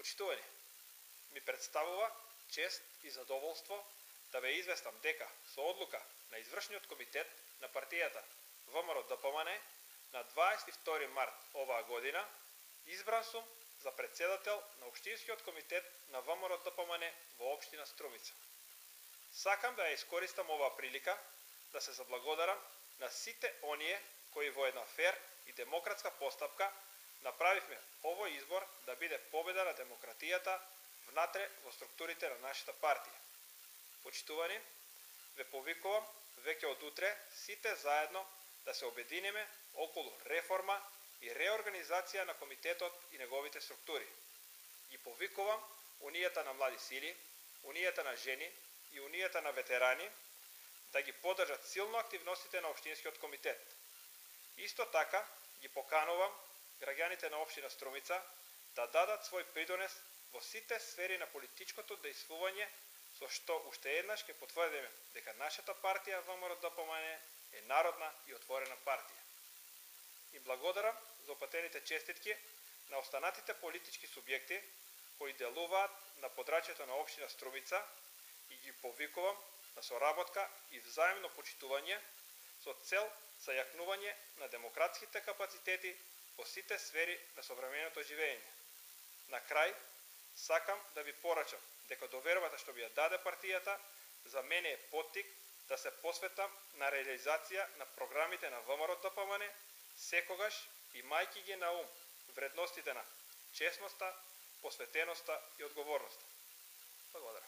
Почитувани, ми представува чест и задоволство да ве известам дека со одлука на извршниот комитет на партијата ВМРО-ДПМН на 22 март оваа година избран сум за председател на Општинскиот комитет на ВМРО-ДПМН во општина Струмица. Сакам да ја искористам оваа прилика да се заблагодарам на сите оние кои во една фер и демократска постапка направивме овој избор да биде победа на демократијата внатре во структурите на нашата партија. Почитувани, ве повикувам веќе од утре сите заедно да се обединиме околу реформа и реорганизација на комитетот и неговите структури. Ги повикувам Унијата на млади сили, Унијата на жени и Унијата на ветерани да ги поддржат силно активностите на Општинскиот комитет. Исто така ги поканувам граѓаните на општина Струмица да дадат свој придонес во сите сфери на политичкото дејствување, со што уште еднаш ќе потврдиме дека нашата партија ВМРО-ДПМН е народна и отворена партија. И благодарам за опатените честитки на останатите политички субјекти кои делуваат на подрачјето на општина Струмица и ги повикувам на соработка и взаимно почитување со цел за јакнување на демократските капацитети во сите сфери на современото живење. На крај, сакам да ви порачам дека довербата што би ја даде партијата за мене е поттик да се посветам на реализација на програмите на ВМРО-ДПМН, секогаш имајќи ги на ум вредностите на честноста, посветеноста и одговорноста. Благодарам.